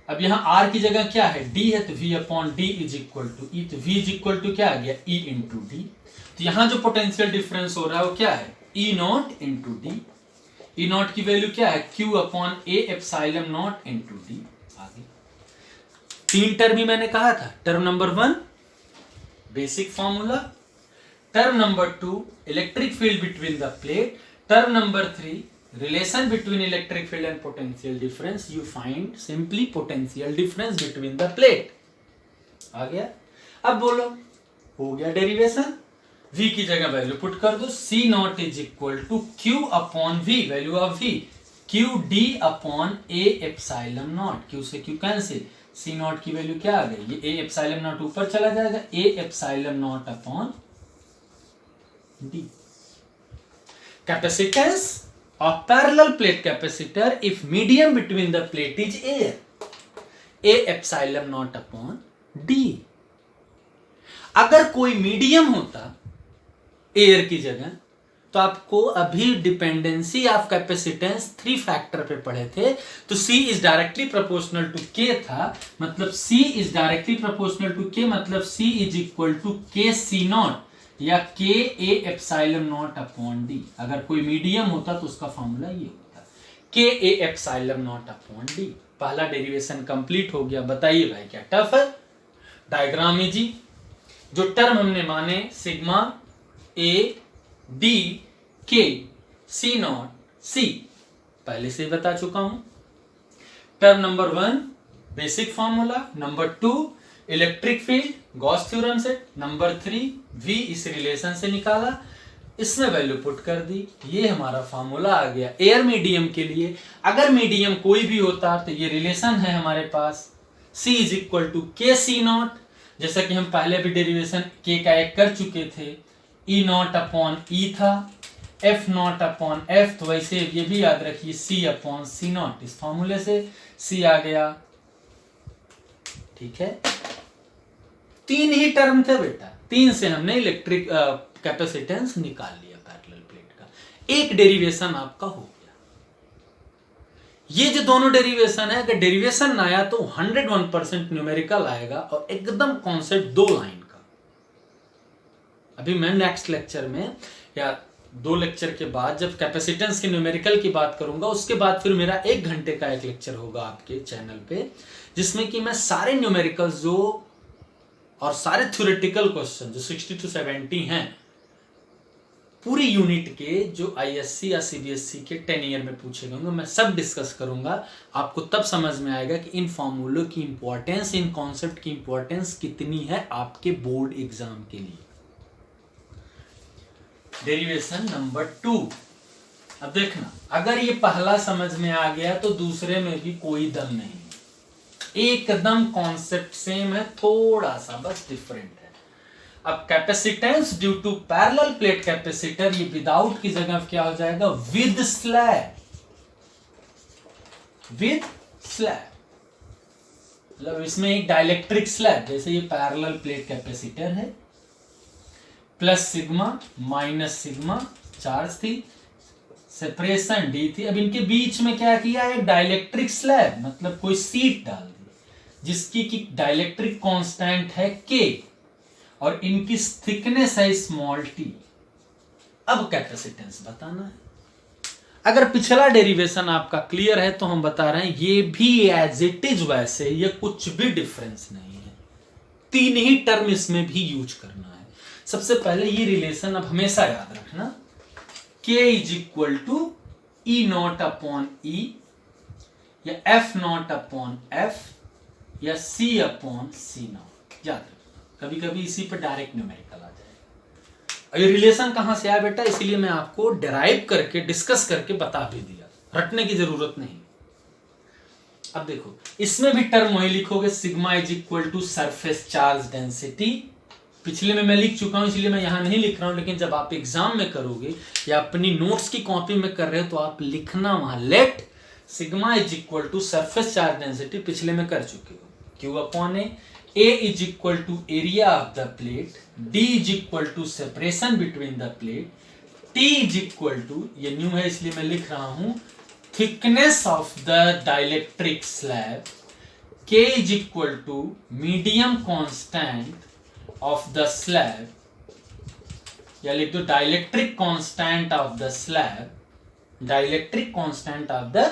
अब यहां R की जगह क्या है, D है, तो V upon D is equal to E, तो V इज इक्वल टू क्या आ गया, E इंटू D। तो यहां जो पोटेंशियल डिफरेंस हो रहा है वो क्या है, E not into D। E not की वैल्यू क्या है, Q upon A epsilon not into D। आगे 3 टर्म ही मैंने कहा था, term number 1 basic formula, term number 2 electric field between the plate, term number 3 relation between electric field and potential difference, you find simply potential difference between the plate। आ गया। अब बोलो, हो गया derivation, V की जगह वैल्यू पुट कर दो, C not is equal to Q upon V, value of V Q D upon A epsilon not, Q से Q कैंसिल, C नॉट की वैल्यू क्या आ गई, ये A एप्सिलॉन नॉट ऊपर चला जाएगा, A epsilon not upon D। Capacitance of parallel plate capacitor if medium between the plate is air, A epsilon naught upon D। अगर कोई मीडियम होता एयर की जगह तो आपको अभी डिपेंडेंसी ऑफ कैपेसिटेंस 3 फैक्टर पे पढ़े थे, तो C is directly proportional to K था, मतलब C is directly proportional to K, मतलब C is equal to K C not या K A epsilon not upon D। अगर कोई मीडियम होता तो उसका फॉर्मूला ये होता, K A epsilon not upon D। पहला डेरिवेशन कंप्लीट हो गया। बताइए भाई क्या टफ है, डायग्राम में जी जो टर्म हमने माने sigma A D K C not C पहले से बता चुका हूं। Term number 1 basic formula, number 2 electric field Gauss theorem से, नंबर 3 V इस रिलेशन से निकाला, इसमें वैल्यू पुट कर दी, ये हमारा फॉर्मूला आ गया एयर मीडियम के लिए। अगर मीडियम कोई भी होता तो ये रिलेशन है हमारे पास, C is equal to K C not, जैसा कि हम पहले भी डेरिवेशन के का एक कर चुके थे, ई नॉट अपॉन ई था, एफ नॉट अपॉन एफ, तो वैसे ये भी याद रखिए सी अपॉन सी नॉट, इस फॉर्मूले से सी आ गया। ठीक है, 3 ही टर्म थे बेटा, 3 से हमने इलेक्ट्रिक कैपेसिटेंस निकाल लिया पैरेलल प्लेट का, एक डेरिवेशन आपका हो गया। ये जो दोनों डेरिवेशन है, अगर डेरिवेशन ना आया तो 101% न्यूमेरिकल आएगा और एकदम कॉन्सेप्ट 2 लाइन का। अभी मैं नेक्स्ट लेक्चर में या 2 लेक्चर के बाद जब कैपेसिटेंस के न्यूमेरिकल की बात करूंगा, उसके बाद फिर मेरा 1 घंटे का एक लेक्चर होगा आपके चैनल पे, जिसमें कि मैं सारे न्यूमेरिकल्स जो और सारे थ्योरेटिकल क्वेश्चन जो 60 to 70 हैं पूरी यूनिट के, जो आईएससी या सीबीएसई के 10 ईयर में पूछे गए, मैं सब डिस्कस करूंगा। आपको तब समझ में आएगा कि इन फॉर्मूलों की इंपॉर्टेंस, इन कॉन्सेप्ट की इंपॉर्टेंस कितनी है आपके बोर्ड एग्जाम के लिए। Derivation number 2। अब देखना, अगर ये पहला समझ में आ गया तो दूसरे में भी कोई दम नहीं, एकदम कॉन्सेप्ट सेम है, थोड़ा सा बस डिफरेंट है। अब capacitance due to parallel plate capacitor, ये विदाउट की जगह क्या हो जाएगा, विद स्लैब। विद स्लैब मतलब इसमें एक डाइलेक्ट्रिक स्लैब, जैसे ये पैरेलल प्लेट कैपेसिटर है, plus sigma minus sigma charge थी, सेपरेशन डी थी। अब इनके बीच में क्या किया, एक डाइलेक्ट्रिक स्लैब मतलब कोई सीट डाल दी जिसकी की डाइलेक्ट्रिक कांस्टेंट है के और इनकी थिकनेस है स्मॉल टी। अब कैपेसिटेंस बताना है। अगर पिछला डेरिवेशन आपका क्लियर है तो हम बता रहे हैं ये भी एज इट इज वैसे, ये कुछ भी डिफरेंस नहीं है, 3 ही टर्म इसमें भी यूज करना है। सबसे पहले ये रिलेशन अब हमेशा याद रखना, K is equal to E naught upon E या एफ नॉट अपॉन एफ या सी अपॉन सी नॉट, याद रखना। कभी कभी इसी पर डायरेक्ट न्यूमेरिकल आ जाएगा। ये रिलेशन कहां से आया बेटा, इसलिए मैं आपको डिराइव करके डिस्कस करके बता भी दिया, रटने की जरूरत नहीं। अब देखो, इसमें भी टर्म वही लिखोगे, sigma is equal to surface charge density. पिछले में मैं लिख चुका हूं इसलिए मैं यहां नहीं लिख रहा हूं, लेकिन जब आप एग्जाम में करोगे या अपनी नोट्स की कॉपी में कर रहे हो तो आप लिखना वहां, let sigma is equal to surface charge density, पिछले में कर चुके हो, Q upon A is equal to area of the plate, D is equal to separation between the plate, T is equal to, ये न्यू है इसलिए मैं लिख रहा हूं, thickness of the dielectric slab, K is equal to medium constant of the slab, या लिख दो dielectric constant of the slab, dielectric constant of the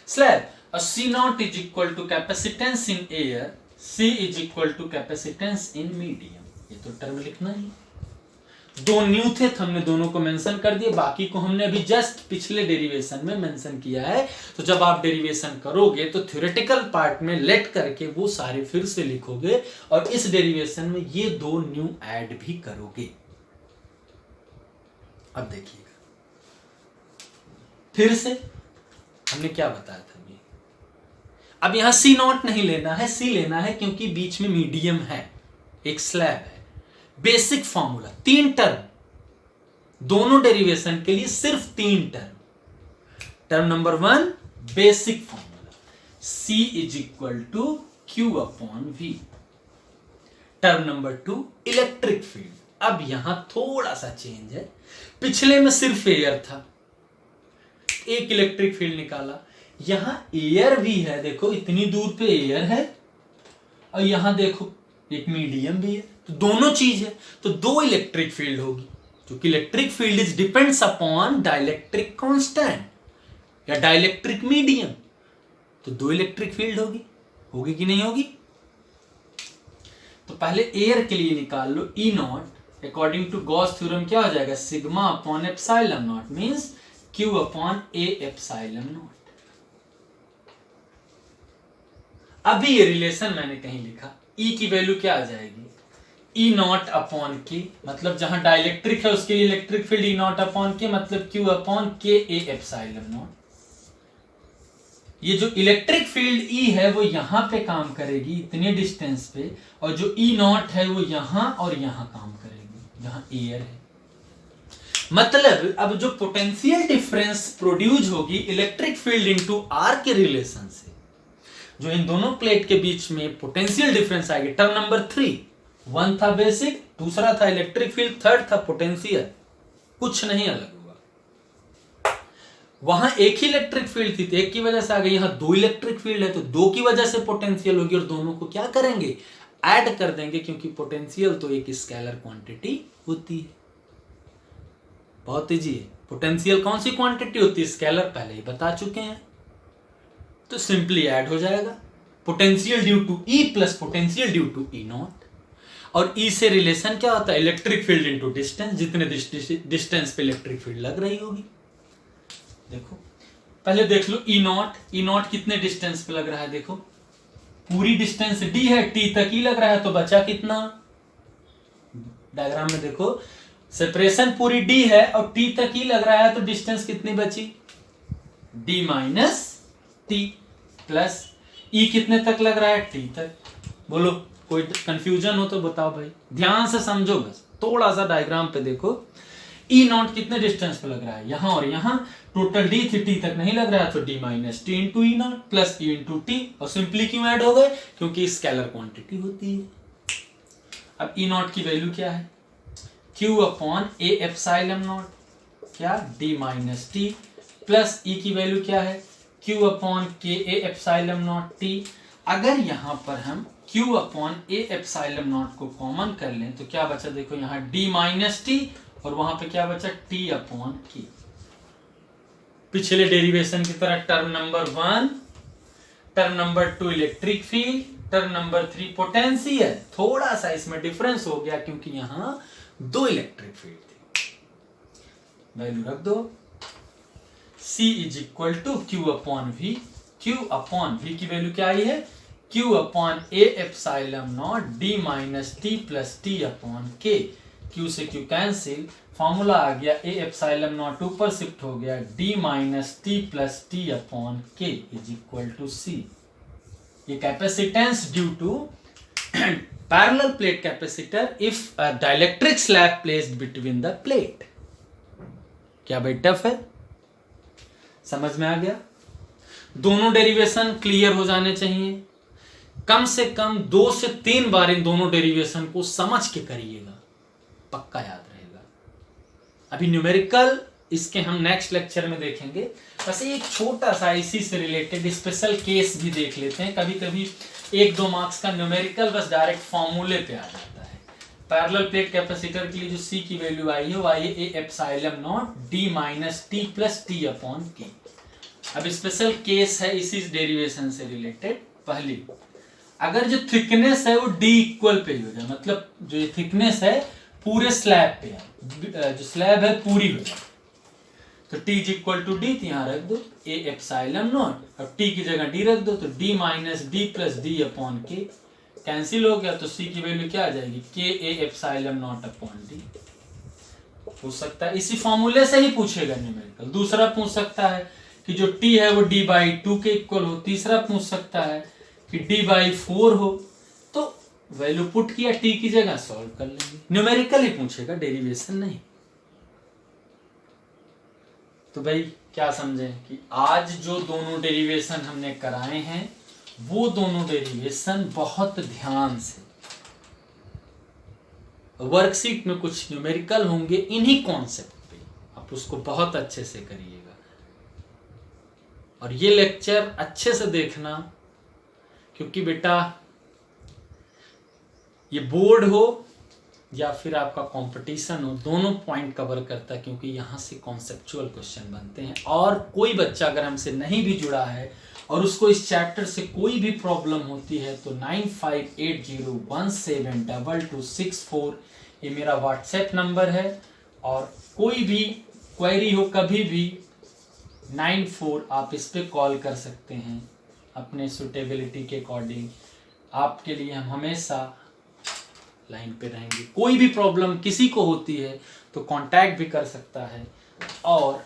slab. और C not is equal to capacitance in air, C is equal to capacitance in medium. ये तो term लिखना ही, 2 new थे तो हमने दोनों को मेंशन कर दिए, बाकी को हमने अभी जस्ट पिछले डेरिवेशन में मेंशन किया है। तो जब आप डेरिवेशन करोगे तो थ्योरेटिकल पार्ट में लेट करके वो सारे फिर से लिखोगे और इस डेरिवेशन में ये 2 न्यू ऐड भी करोगे। अब देखिएगा फिर से हमने क्या बताया था अभी। अब यहां सी नॉट नहीं लेना है, सी लेना है क्योंकि बीच में मीडियम है, एक स्लैब है। बेसिक फॉर्मूला 3 टर्म, दोनों डेरिवेशन के लिए सिर्फ 3 term. Term number 1 basic formula, C is equal to Q upon V। Term number 2 electric field. अब यहां थोड़ा सा चेंज है, पिछले में सिर्फ एयर था, एक इलेक्ट्रिक फील्ड निकाला, यहां एयर भी है, देखो इतनी दूर पे एयर है और यहां देखो एक मीडियम भी है, तो दोनों चीज है, तो 2 इलेक्ट्रिक फील्ड होगी, क्योंकि electric field is depends upon dielectric constant या डाइलेक्ट्रिक मीडियम, तो 2 इलेक्ट्रिक फील्ड होगी। होगी कि नहीं होगी? तो पहले एयर के लिए निकाल लो, E naught according to Gauss theorem क्या हो जाएगा, sigma upon epsilon naught means Q upon A epsilon naught. अभी ये रिलेशन मैंने कहीं लिखा, ई की वैल्यू क्या आ जाएगी, ई नॉट अपॉन के, मतलब जहां डाइलेक्ट्रिक है उसके लिए electric field E naught upon के मतलब क्यू अपॉन के ए एप्सिलॉन नॉट। ये जो इलेक्ट्रिक फील्ड E है वो यहां पे काम करेगी इतने डिस्टेंस पे, और जो E0 है वो यहां और यहां काम करेगी जहां एयर है। मतलब अब जो पोटेंशियल डिफरेंस प्रोड्यूस होगी इलेक्ट्रिक फील्ड इनटू R के रिलेशन से, जो इन दोनों प्लेट के बीच में पोटेंशियल डिफरेंस आएगी, टर्म नंबर 3, 1 था बेसिक, दूसरा था इलेक्ट्रिक फील्ड, थर्ड था पोटेंशियल, कुछ नहीं अलग हुआ। वहां एक ही इलेक्ट्रिक फील्ड थी तो एक की वजह से आ गई, यहां 2 इलेक्ट्रिक फील्ड है तो 2 की वजह से पोटेंशियल होगी, और दोनों को क्या करेंगे, ऐड कर देंगे, क्योंकि पोटेंशियल तो एक स्केलर क्वांटिटी होती है। बहुत इजी है। पोटेंशियल कौन सी क्वांटिटी होती है, स्केलर, पहले ही बता चुके हैं, तो सिंपली ऐड हो जाएगा potential due to E plus potential due to E0। और E से रिलेशन क्या होता है, इलेक्ट्रिक फील्ड इनटू डिस्टेंस, जितने डिस्टेंस पे इलेक्ट्रिक फील्ड लग रही होगी। देखो पहले देख लो E0 कितने डिस्टेंस पे लग रहा है, देखो पूरी डिस्टेंस D है, T तक ही लग रहा है, तो बचा कितना, डायग्राम में देखो सेपरेशन पूरी D है और T तक ही लग रहा है, तो डिस्टेंस कितनी बची, D minus T, plus E कितने तक लग रहा है, T तक। बोलो कोई कंफ्यूजन हो तो बताओ भाई, ध्यान से समझो, बस थोड़ा सा डायग्राम पे देखो। E0 कितने डिस्टेंस पे लग रहा है, यहां और यहां, टोटल D थी, T तक नहीं लग रहा है, तो D minus T into E0 plus E into T, और सिंपली क्यों ऐड हो गए, क्योंकि स्केलर क्वांटिटी होती है। अब E0 की वैल्यू क्या है, Q upon A epsilon not, क्या, D minus T, plus E की वैल्यू क्या है, Q upon K A epsilon not T। अगर यहां पर हम Q upon A epsilon not को कॉमन कर लें तो क्या बचा, देखो यहां D माइनस T, और वहां पे क्या बचा, T अपॉन K। पिछले डेरिवेशन की तरह term number 1, term number 2 electric field, term number 3 potential. थोड़ा सा इसमें डिफरेंस हो गया क्योंकि यहां 2 इलेक्ट्रिक फील्ड थी। वैल्यू रख दो, C is equal to Q upon V। Q upon V की वैल्यू क्या आई है, Q upon A epsilon not D minus T plus T upon K। Q से Q कैंसिल, फॉर्मूला आ गया A एप्सिलॉन नॉट ऊपर शिफ्ट हो गया, D minus T plus T upon K is equal to C। ये capacitance due to parallel plate capacitor if a dielectric slab placed between the plate. क्या भाई tough है, समझ में आ गया। दोनों डेरिवेशन क्लियर हो जाने चाहिए, कम से कम 2 से 3 बार इन दोनों डेरिवेशन को समझ के करिएगा, पक्का याद रहेगा। अभी न्यूमेरिकल इसके हम नेक्स्ट लेक्चर में देखेंगे। बस एक छोटा सा इसी से रिलेटेड स्पेशल केस भी देख लेते हैं। कभी कभी 1-2 मार्क्स का न्यूमेरिकल बस डायरेक्ट फॉर्मूले पे आ जाता है। पैरेलल प्लेट कैपेसिटर के लिए जो C की वैल्यू आई है वो आई है A epsilon not D minus T plus T upon K। अब स्पेशल केस है इसी डेरिवेशन से रिलेटेड। पहली, अगर जो थिकनेस है वो D इक्वल पे ही हो जाए, मतलब जो ये थिकनेस है पूरे स्लैब पे है, जो स्लैब है पूरी हो जाए, तो T is equal to D, तो यहाँ रख दो A एप्सिलॉन नॉट, अब T की जगह D रख दो, तो D minus D plus D upon K cancel हो गया, तो C की वैल्यू क्या आ जाएगी, K A epsilon not upon D। पूछ सकता है, इसी फॉर्मूले से ही पूछेगा न्यूमेरिकल। दूसरा पूछ सकता है कि जो T है वो D/2 के इक्वल हो। तीसरा पूछ सकता है कि D/4 हो। तो वैल्यू पुट किया T की जगह, सॉल्व कर लेंगे। न्यूमेरिकल ही पूछेगा, डेरिवेशन नहीं। तो भाई क्या समझे कि आज जो दोनों डेरिवेशन हमने कराए हैं वो दोनों डेरिवेशन बहुत ध्यान से, वर्कशीट में कुछ न्यूमेरिकल होंगे इन्हीं कॉन्सेप्ट पे, आप उसको बहुत अच्छे से करिएगा। और ये लेक्चर अच्छे से देखना, क्योंकि बेटा ये बोर्ड हो या फिर आपका कंपटीशन हो, दोनों पॉइंट कवर करता है, क्योंकि यहाँ से कॉन्सेप्चुअल क्वेश्चन बनते हैं। और कोई बच्चा अगर हमसे नहीं भी जुड़ा है और उसको इस चैप्टर से कोई भी प्रॉब्लम होती है तो 9580172264 ये मेरा व्हाट्सएप नंबर है। और कोई भी क्वेरी हो कभी भी 94 आप इस पे कॉल कर सकते हैं अपने सुटेबिलिटी के अकॉर्डिंग। आपके लिए हम हमेशा लाइन पे रहेंगे। कोई भी प्रॉब्लम किसी को होती है तो कांटेक्ट भी कर सकता है और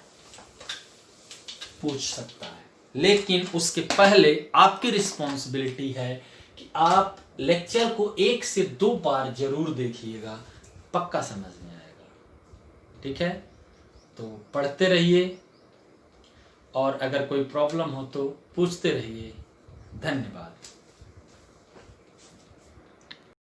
पूछ सकता है। लेकिन उसके पहले आपकी रिस्पॉन्सिबिलिटी है कि आप लेक्चर को 1 से 2 बार जरूर देखिएगा, पक्का समझ में आएगा। ठीक है, तो पढ़ते रहिए और अगर कोई प्रॉब्लम हो तो पूछते रहिए। धन्यवाद।